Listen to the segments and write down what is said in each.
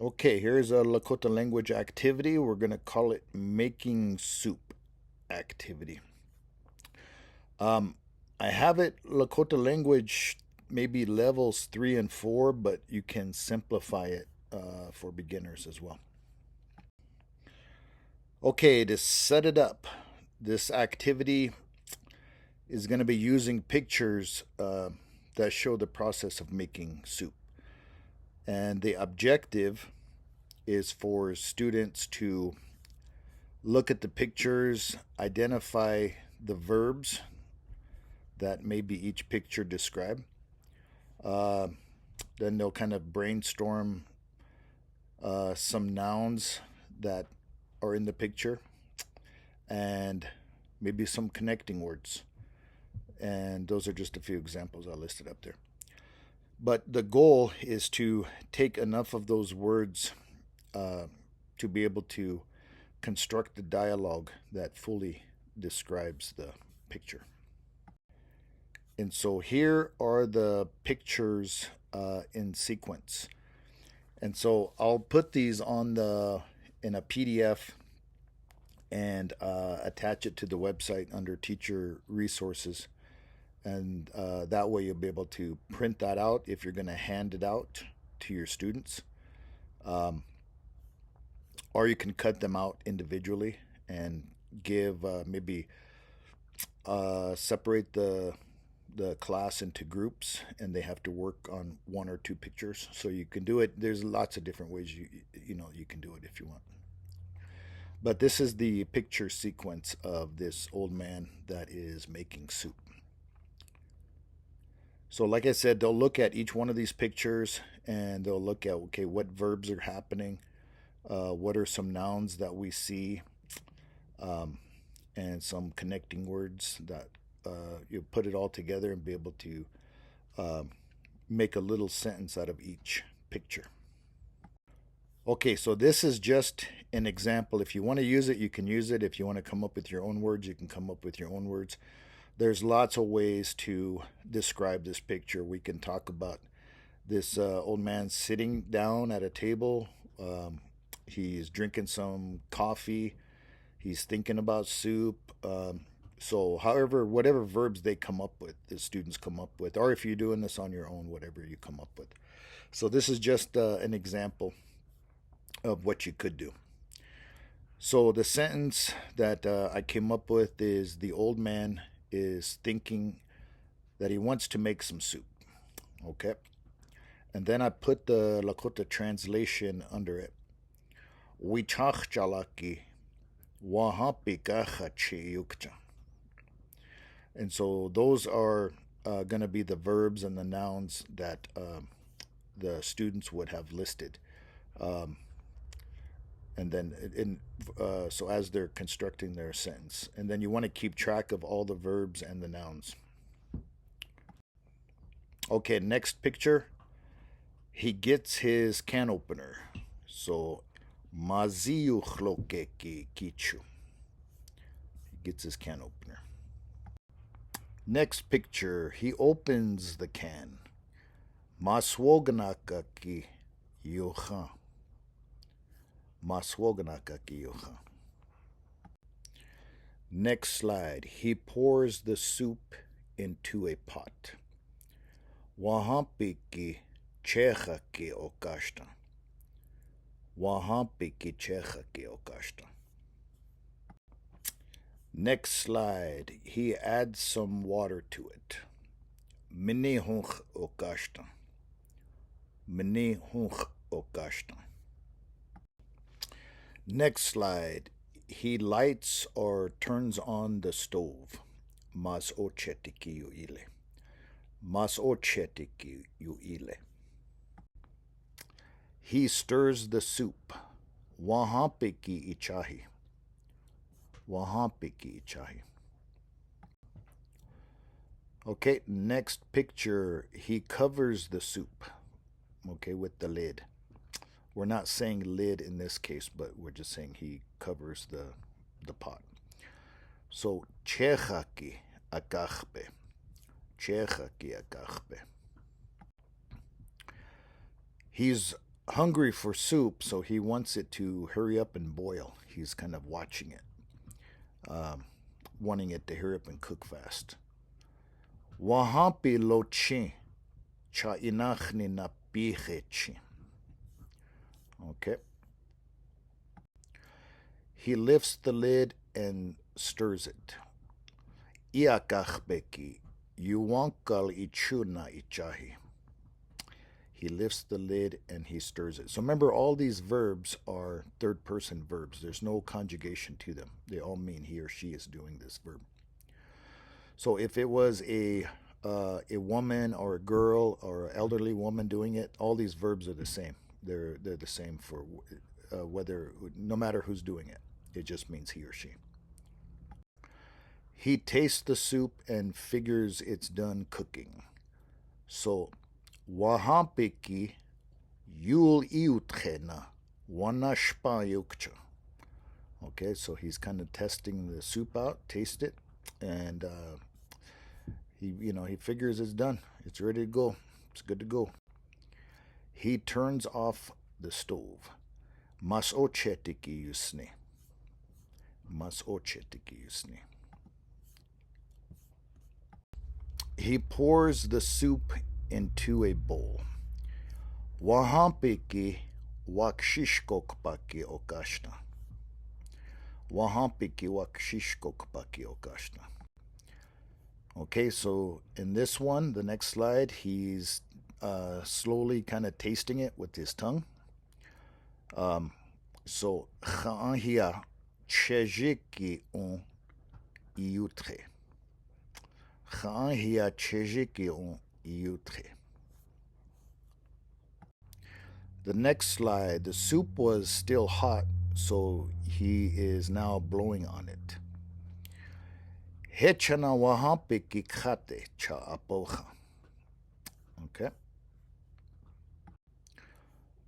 Okay, here's a Lakota language activity. We're going to call it making soup activity. Um, I have it Lakota language maybe levels 3 and 4, but you can simplify it for beginners as well. Okay, to set it up, this activity is going to be using pictures that show the process of making soup. And the objective is for students to look at the pictures, identify the verbs that maybe each picture describe. Uh, then they'll kind of brainstorm some nouns that are in the picture and maybe some connecting words. And those are just a few examples I listed up there. But the goal is to take enough of those words uh, to be able to construct a dialogue that fully describes the picture. And so here are the pictures in sequence. And so I'll put these on the in a PDF and attach it to the website under teacher resources. And that way you'll be able to print that out if you're going to hand it out to your students. Um, or you can cut them out individually and give maybe separate the class into groups, and they have to work on 1 or 2 pictures. So you can do it. There's lots of different ways you can do it if you want. But this is the picture sequence of this old man that is making soup. So like I said, they'll look at each one of these pictures and they'll look at, okay, what verbs are happening, what are some nouns that we see, um, and some connecting words that you put it all together and be able to um, make a little sentence out of each picture. Okay, so this is just an example. If you want to use it, you can use it. If you want to come up with your own words, you can come up with your own words. There's lots of ways to describe this picture. We can talk about this old man sitting down at a table. He's drinking some coffee. He's thinking about soup. So, however, whatever verbs they come up with, the students come up with, or if you're doing this on your own, whatever you come up with. So, this is just an example of what you could do. So, the sentence that I came up with is the old man is thinking that he wants to make some soup. Okay. And then I put the Lakota translation under it. Wichach jalaki wahapika chiyukcha. And so those are going to be the verbs and the nouns that the students would have listed. Um, and then so as they're constructing their sentence, and then you want to keep track of all the verbs and the nouns. Okay, next picture. He gets his can opener. So maziu chlokeki kichu. He gets his can opener. Next picture. He opens the can. Maswoganakaki yoha. Maswoganakaki yoha. Next slide. He pours the soup into a pot. Wahampiki chechaki okashta. Wahampiki chechaki okashta. Next slide. He adds some water to it. Mini hunch okashta. Mini hunch okashta. Next slide. He lights or turns on the stove. Mas ochetiki yuile. Mas ochetiki yuile. He stirs the soup. Wahampiki ichahi. Wahampiki ichahi. Okay, next picture. He covers the soup. Okay, with the lid. We're not saying lid in this case, but we're just saying he covers the pot. So, chechaki akachpe. Chechaki akachpe. He's hungry for soup, so he wants it to hurry up and boil. He's kind of watching it, wanting it to hurry up and cook fast. Wahampi lochi cha inachni na pihechi. Okay. He lifts the lid and stirs it. Iakachbeki yuwankal ichuna ichahi. He lifts the lid and he stirs it. So remember, all these verbs are third person verbs. There's no conjugation to them. They all mean he or she is doing this verb. So if it was a woman or a girl or an elderly woman doing it, all these verbs are the same. They're the same for no matter who's doing it. It just means he or she. He tastes the soup and figures it's done cooking. So wahampiki yul iutrena wanashpa yukcha. Okay, so he's kind of testing the soup out, taste it, and he figures it's done. It's ready to go. It's good to go. He turns off the stove. Mas ochetiki yusni. Mas ochetiki yusni. He pours the soup into a bowl. Wahampiki wakshishkokpaki okashna. Wahampiki wakshishkokpaki okashna. Okay, so in this one, the next slide, he's slowly kind of tasting it with his tongue. So, cha'ahia chejiki on iutre. Cha'ahia chejiki on iutre. The next slide, the soup was still hot, so he is now blowing on it. Hechana wahampiki kate cha apocha. Okay.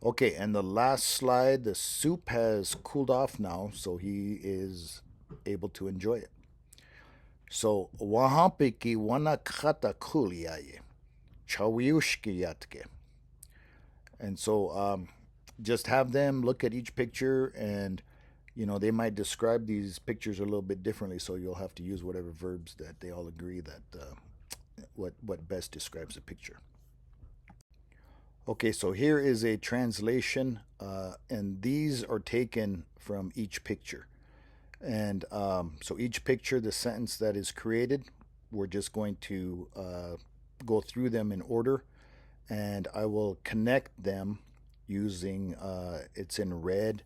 Okay, and the last slide, the soup has cooled off now, so he is able to enjoy it. So, wahampiki wana kata kuliaye, chawiushki yatke. And so, just have them look at each picture, and they might describe these pictures a little bit differently, so you'll have to use whatever verbs that they all agree that what best describes the picture. Okay, so here is a translation, and these are taken from each picture. And so each picture, the sentence that is created, we're just going to go through them in order, and I will connect them using, it's in red,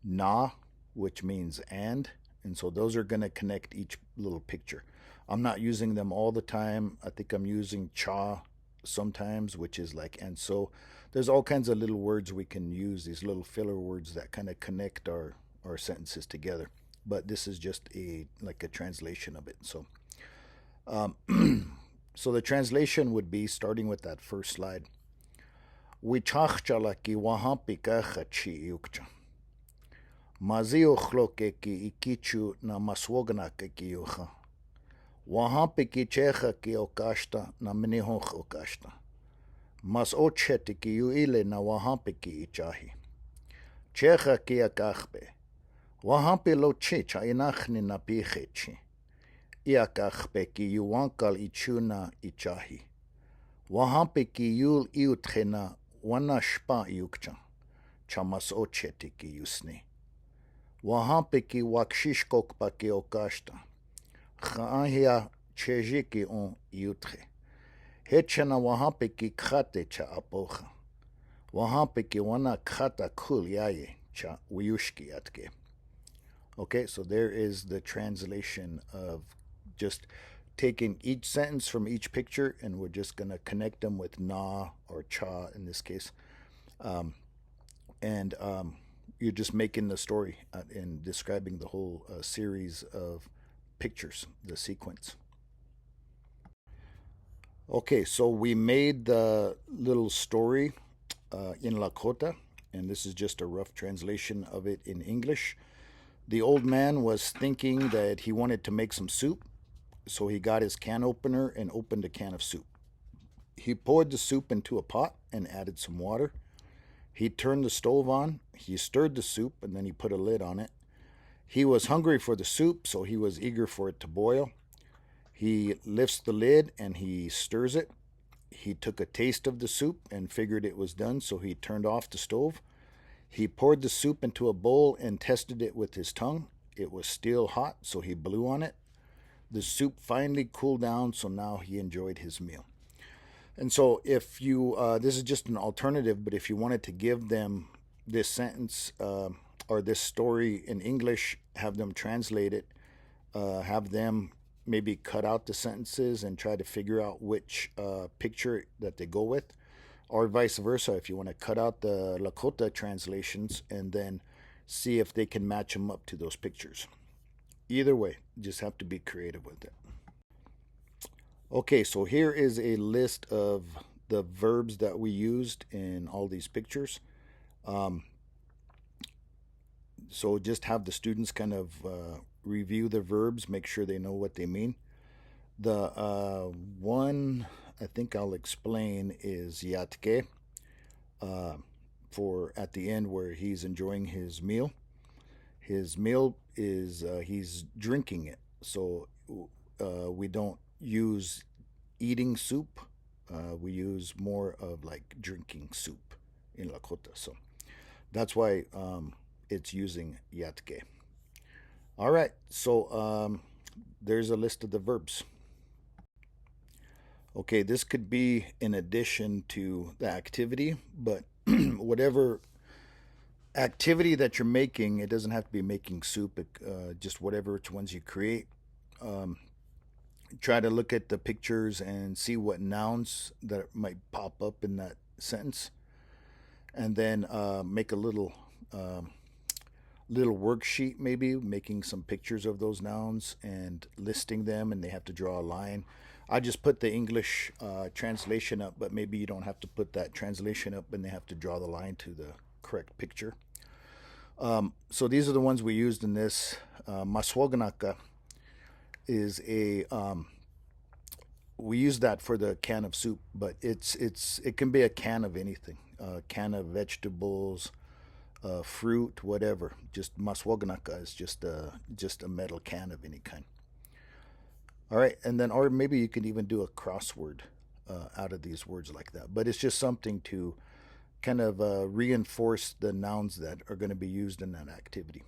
na, which means and so those are going to connect each little picture. I'm not using them all the time. I think I'm using cha sometimes, which is like and so. There's all kinds of little words we can use, these little filler words that kind of connect our sentences together. But this is just like a translation of it. So so the translation would be, starting with that first slide. Wichachchalaki wahampika chachi yukcha. Mazio chlokeki ikichu na maswognaka kiucha. Wahampiki checha ki okashta na minihonch okashta. Mas ochetiki yuile na wahampiki ichahi. Checha ki akachbe. Wahampi lo chicha inachni na pichechi. Iakachbe ki yuwankal ichuna ichahi. Wahampi ki yul iutrena wana shpa yukcha. Chamas ochetiki yusni. Wahampiki wakshishkokpaki okashta. Cha'ahia chejiki on yutre. Hechana wahampiki kate cha apocha. Wahampiki wana kata kul yaye cha uyushki atke. Okay, so there is the translation of just taking each sentence from each picture, and we're just going to connect them with na or cha in this case. And you're just making the story and describing the whole series of pictures, the sequence. Okay, so we made the little story in Lakota, and this is just a rough translation of it in English. The old man was thinking that he wanted to make some soup, so he got his can opener and opened a can of soup. He poured the soup into a pot and added some water. He turned the stove on, he stirred the soup, and then he put a lid on it. He was hungry for the soup, so he was eager for it to boil. He lifts the lid and he stirs it. He took a taste of the soup and figured it was done, so he turned off the stove. He poured the soup into a bowl and tested it with his tongue. It was still hot, so he blew on it. The soup finally cooled down, so now he enjoyed his meal. And so, if you, this is just an alternative, but if you wanted to give them this sentence or this story in English, have them translate it, have them maybe cut out the sentences and try to figure out which picture that they go with, or vice versa, if you want to cut out the Lakota translations and then see if they can match them up to those pictures. Either way, you just have to be creative with it. Okay, so here is a list of the verbs that we used in all these pictures. Um, so just have the students kind of review the verbs, make sure they know what they mean. The one I think I'll explain is yatke, for at the end where he's enjoying his meal. His meal is he's drinking it. So we don't use eating soup. We use more of like drinking soup in Lakota. So that's why it's using yatke. All right, so there's a list of the verbs. Okay, this could be in addition to the activity, but whatever activity that you're making, it doesn't have to be making soup, just whatever ones you create. Um, Try to look at the pictures and see what nouns that might pop up in that sentence, and then make a little worksheet, maybe making some pictures of those nouns and listing them, and they have to draw a line. I just put the English translation up, but maybe you don't have to put that translation up and they have to draw the line to the correct picture. So these are the ones we used in this. Maswoganaka is a we use that for the can of soup, but it can be a can of anything, can of vegetables, fruit, whatever. Just maswoganaka is just a metal can of any kind. All right, and then or maybe you can even do a crossword out of these words like that. But it's just something to kind of reinforce the nouns that are going to be used in that activity.